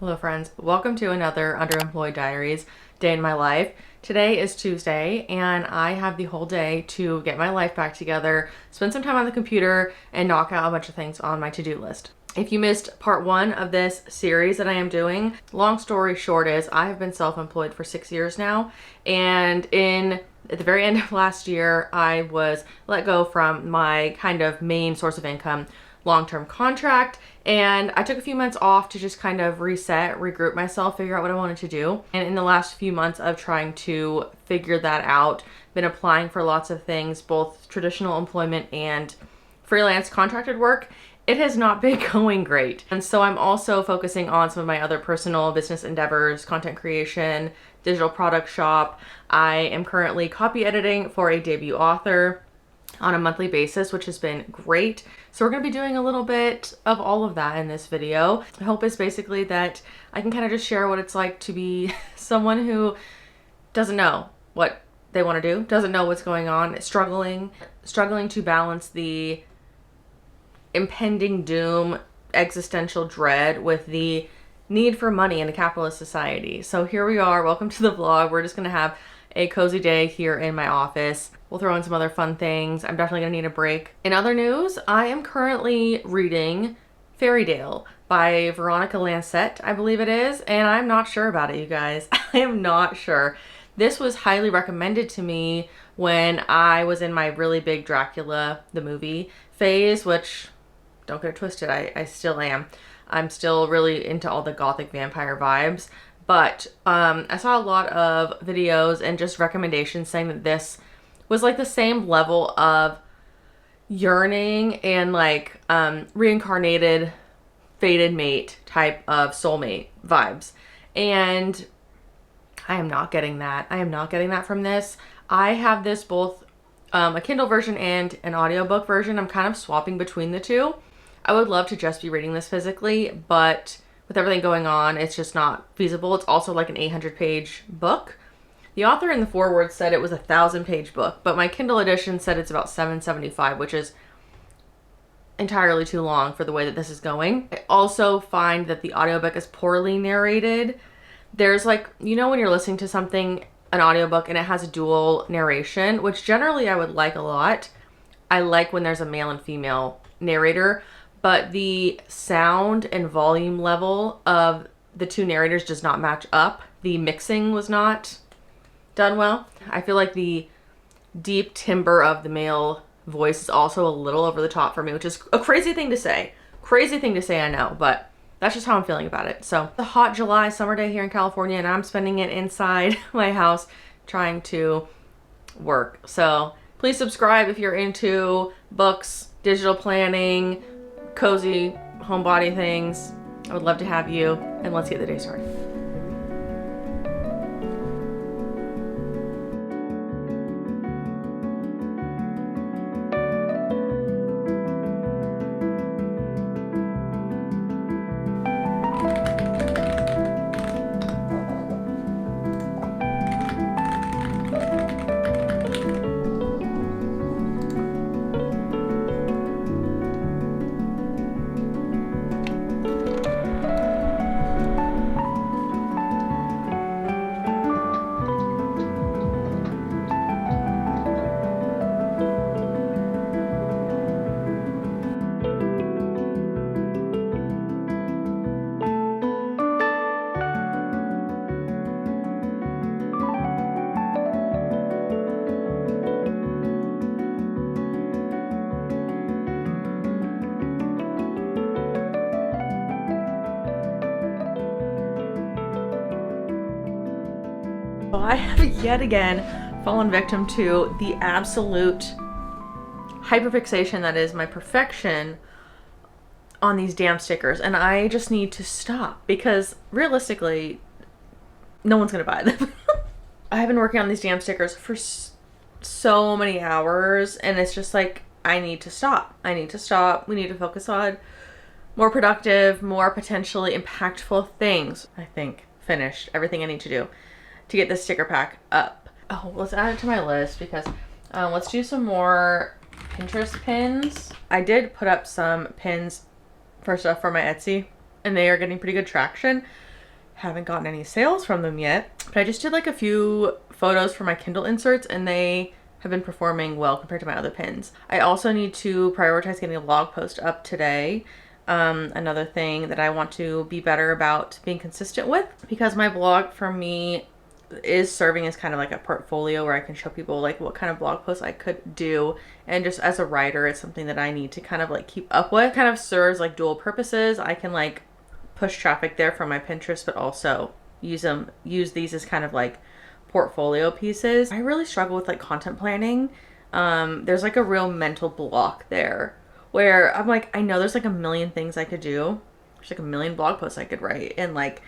Hello friends, welcome to another Underemployed Diaries day in my life. Today is Tuesday and I have the whole day to get my life back together, spend some time on the computer, and knock out a bunch of things on my to-do list. If you missed part one of this series that I am doing, long story short is I have been self-employed for 6 years now, and at the very end of last year, I was let go from my kind of main source of income, long-term contract, and I took a few months off to just kind of reset, regroup myself, figure out what I wanted to do. And in the last few months of trying to figure that out, been applying for lots of things, both traditional employment and freelance contracted work. It has not been going great. And so I'm also focusing on some of my other personal business endeavors, content creation, digital product shop. I am currently copy editing for a debut author on a monthly basis, which has been great. So we're going to be doing a little bit of all of that in this video. The hope is basically that I can kind of just share what it's like to be someone who doesn't know what they want to do, doesn't know what's going on, struggling to balance the impending doom, existential dread with the need for money in a capitalist society. So here we are. Welcome to the vlog. We're just going to have a cozy day here in my office. We'll throw in some other fun things. I'm definitely gonna need a break. In other news, I am currently reading Fairytale by Veronica Lancet, I believe it is, and I'm not sure about it, you guys. I am not sure. This was highly recommended to me when I was in my really big Dracula, the movie phase, which, don't get it twisted, I still am. I'm still really into all the gothic vampire vibes. But I saw a lot of videos and just recommendations saying that this was like the same level of yearning and like reincarnated fated mate type of soulmate vibes. And I am not getting that. I am not getting that from this. I have this both a Kindle version and an audiobook version. I'm kind of swapping between the two. I would love to just be reading this physically, but with everything going on, it's just not feasible. It's also like an 800-page book. The author in the foreword said it was a 1,000-page book, but my Kindle edition said it's about 775, which is entirely too long for the way that this is going. I also find that the audiobook is poorly narrated. There's like, you know when you're listening to something, an audiobook, and it has a dual narration, which generally I would like a lot. I like when there's a male and female narrator, but the sound and volume level of the two narrators does not match up. The mixing was not done well. I feel like the deep timbre of the male voice is also a little over the top for me, which is a crazy thing to say. Crazy thing to say, I know, but that's just how I'm feeling about it. So, the hot July summer day here in California, and I'm spending it inside my house trying to work. So, please subscribe if you're into books, digital planning, cozy homebody things. I would love to have you, and let's get the day started. I have yet again fallen victim to the absolute hyperfixation that is my perfection on these damn stickers, and I just need to stop because realistically no one's gonna buy them. I have been working on these damn stickers for so many hours, and it's just like I need to stop. I need to stop. We need to focus on more productive, more potentially impactful things. I think finished everything I need to do to get this sticker pack up. Oh, let's add it to my list because let's do some more Pinterest pins. I did put up some pins for stuff for my Etsy, and they are getting pretty good traction. haven't gotten any sales from them yet, but I just did like a few photos for my Kindle inserts and they have been performing well compared to my other pins. I also need to prioritize getting a blog post up today. Another thing that I want to be better about being consistent with, because my blog for me is serving as kind of like a portfolio where I can show people like what kind of blog posts I could do, and just as a writer it's something that I need to kind of like keep up with. It kind of serves like dual purposes. I can like push traffic there from my Pinterest, but also use these as kind of like portfolio pieces. I really struggle with like content planning. There's like a real mental block there where I'm like, I know there's like a million things I could do. There's like a million blog posts I could write and like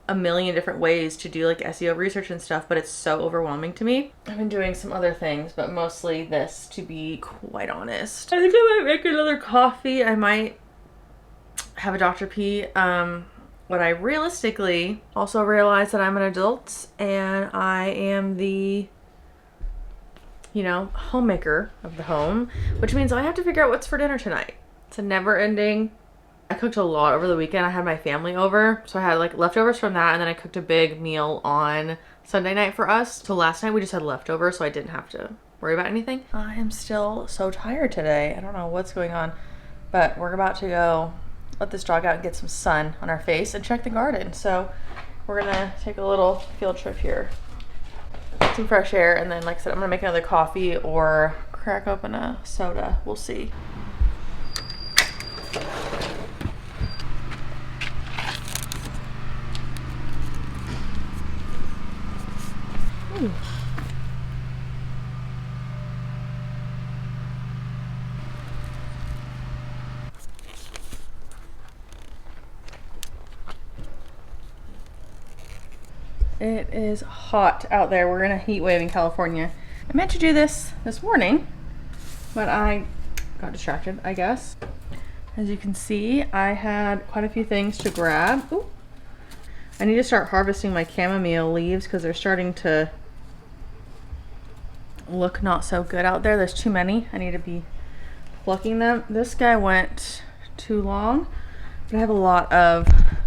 a million different ways to do like SEO research and stuff, but it's so overwhelming to me. I've been doing some other things, but mostly this, to be quite honest. I think I might make another coffee. I might have a Dr. P. What I realistically also realize that I'm an adult and I am the, you know, homemaker of the home, which means I have to figure out what's for dinner tonight. It's a never ending. I cooked a lot over the weekend. I had my family over, so I had like leftovers from that, and then I cooked a big meal on Sunday night for us. So last night we just had leftovers, so I didn't have to worry about anything. I am still so tired today. I don't know what's going on, but we're about to go let this dog out and get some sun on our face and check the garden. So we're gonna take a little field trip here, get some fresh air, and then like I said, I'm gonna make another coffee or crack open a soda. We'll see. Ooh. It is hot out there. We're in a heat wave in California. I meant to do this morning, but I got distracted, I guess. As you can see, I had quite a few things to grab. Ooh. I need to start harvesting my chamomile leaves because they're starting to look not so good out there. There's too many. I need to be plucking them. This guy went too long, but I have a lot of,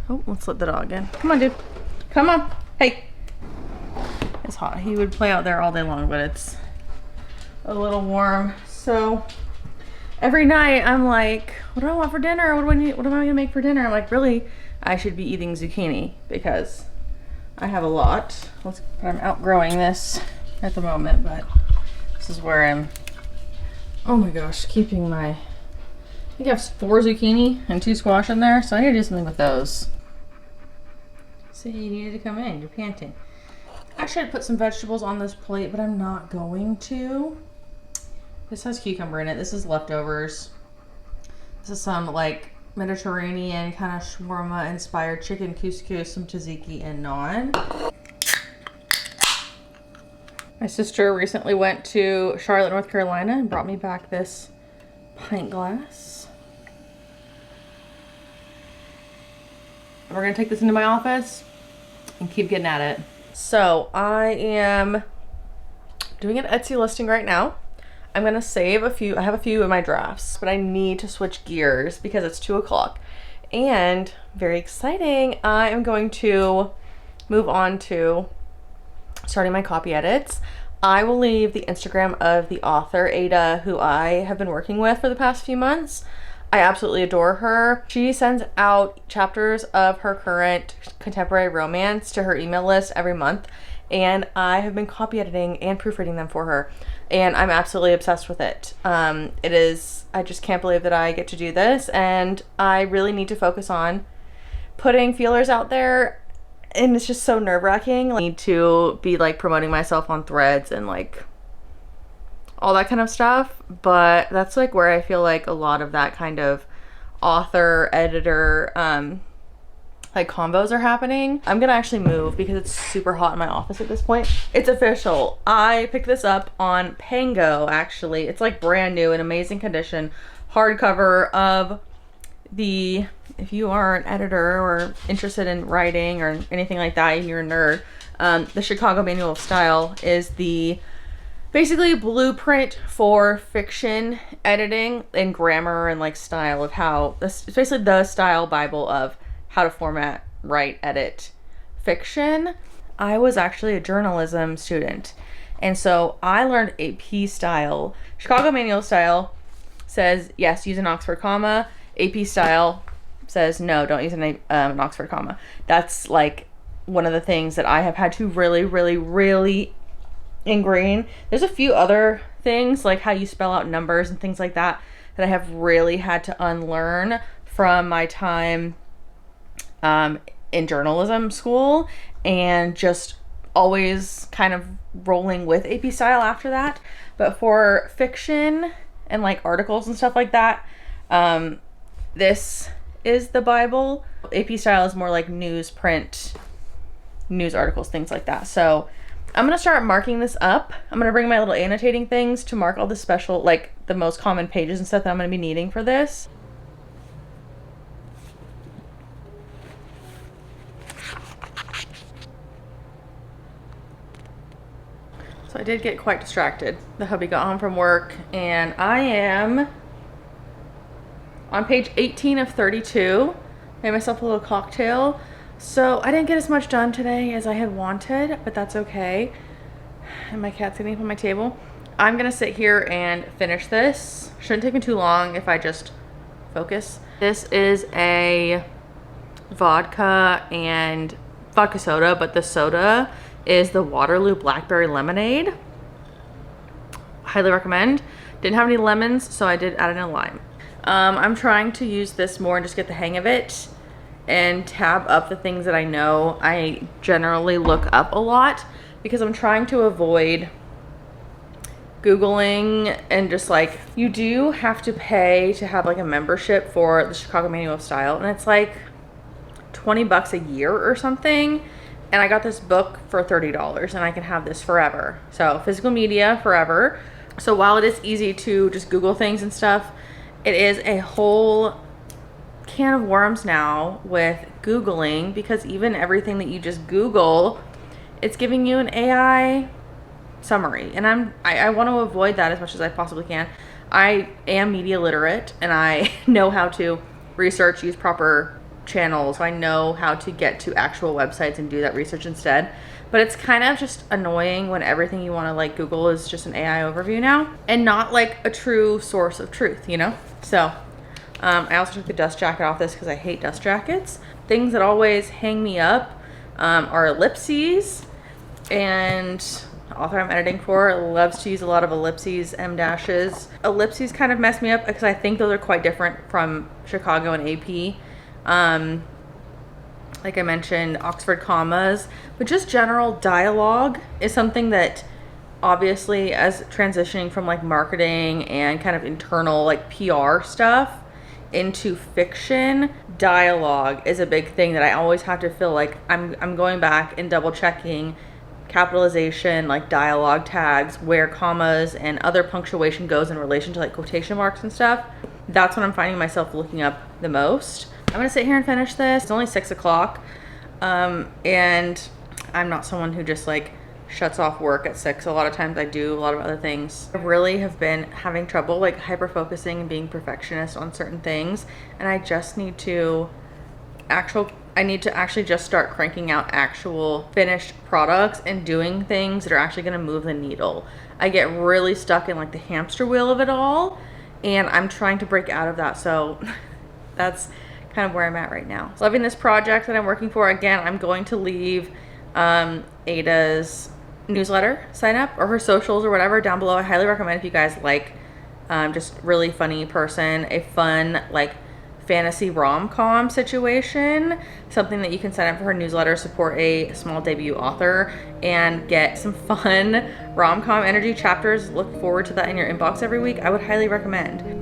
oh, let's let the dog in. Come on, dude. Come on. Hey. It's hot. He would play out there all day long, but it's a little warm. So every night I'm like, what do I want for dinner? What do I need? What am I gonna make for dinner? I'm like, really, I should be eating zucchini because I have a lot. But I'm outgrowing this at the moment, but this is where I'm, oh my gosh, keeping my, I think I have 4 zucchini and 2 squash in there, so I need to do something with those. See, you needed to come in, you're panting. Actually, I'd put some vegetables on this plate, but I'm not going to. This has cucumber in it. This is leftovers. This is some like Mediterranean kind of shawarma inspired chicken couscous, some tzatziki and naan. My sister recently went to Charlotte, North Carolina and brought me back this pint glass. And we're gonna take this into my office and keep getting at it. So I am doing an Etsy listing right now. I'm gonna save a few, I have a few in my drafts, but I need to switch gears because it's 2 o'clock. And very exciting, I am going to move on to starting my copy edits. I will leave the Instagram of the author, Ada, who I have been working with for the past few months. I absolutely adore her. She sends out chapters of her current contemporary romance to her email list every month, and I have been copy editing and proofreading them for her, and I'm absolutely obsessed with it. It is, I just can't believe that I get to do this, and I really need to focus on putting feelers out there, and it's just so nerve-wracking. I need to be like promoting myself on Threads and like all that kind of stuff, but that's like where I feel like a lot of that kind of author, editor, like combos are happening. I'm gonna actually move because it's super hot in my office at this point. It's official. I picked this up on Pango, actually. It's like brand new, in amazing condition, hardcover of the, if you are an editor or interested in writing or anything like that, and you're a nerd, the Chicago Manual of Style is the basically blueprint for fiction editing and grammar and like style of how, it's basically the style bible of how to format, write, edit fiction, I was actually a journalism student. And so I learned AP style. Chicago Manual style says, yes, use an Oxford comma. AP style says, no, don't use an Oxford comma. That's like one of the things that I have had to really, really, really ingrain. There's a few other things, like how you spell out numbers and things like that, that I have really had to unlearn from my time in journalism school, and just always kind of rolling with AP style after that. But for fiction and like articles and stuff like that, this is the Bible. AP style is more like newsprint, news articles, things like that. So I'm going to start marking this up. I'm going to bring my little annotating things to mark all the special, like the most common pages and stuff that I'm going to be needing for this. So I did get quite distracted. The hubby got home from work and I am on page 18 of 32. Made myself a little cocktail. So I didn't get as much done today as I had wanted, but that's okay. And my cat's sitting up on my table. I'm gonna sit here and finish this. Shouldn't take me too long if I just focus. This is a vodka soda, but the soda is the Waterloo Blackberry Lemonade. Highly recommend. Didn't have any lemons, so I did add in a lime. I'm trying to use this more and just get the hang of it and tab up the things that I know I generally look up a lot, because I'm trying to avoid Googling, and just like, you do have to pay to have like a membership for the Chicago Manual of Style, and it's like 20 bucks a year or something. And I got this book for $30 and I can have this forever. So physical media forever. So while it is easy to just Google things and stuff, it is a whole can of worms now with Googling, because even everything that you just Google, it's giving you an AI summary. And I want to avoid that as much as I possibly can. I am media literate and I know how to research, use proper channels. So I know how to get to actual websites and do that research instead. But it's kind of just annoying when everything you want to like Google is just an AI overview now and not like a true source of truth, you know? So I also took the dust jacket off this because I hate dust jackets. Things that always hang me up are ellipses, and the author I'm editing for loves to use a lot of ellipses, M-dashes. Ellipses kind of mess me up because I think those are quite different from Chicago and AP. Like I mentioned, Oxford commas, but just general dialogue is something that obviously, as transitioning from like marketing and kind of internal like PR stuff into fiction, dialogue is a big thing that I always have to feel like I'm going back and double checking capitalization, like dialogue tags, where commas and other punctuation goes in relation to like quotation marks and stuff. That's what I'm finding myself looking up the most. I'm gonna sit here and finish this. It's only 6 o'clock, and I'm not someone who just like shuts off work at 6. A lot of times I do a lot of other things. I really have been having trouble like hyper focusing and being perfectionist on certain things, and I just need to actually just start cranking out actual finished products and doing things that are actually gonna move the needle. I get really stuck in like the hamster wheel of it all, and I'm trying to break out of that. So that's kind of where I'm at right now. Loving this project that I'm working for. Again, I'm going to leave Ada's newsletter sign up or her socials or whatever down below. I highly recommend if you guys like just really funny person, a fun like fantasy rom-com situation, something that you can sign up for her newsletter, support a small debut author, and get some fun rom-com energy chapters. Look forward to that in your inbox every week. I would highly recommend.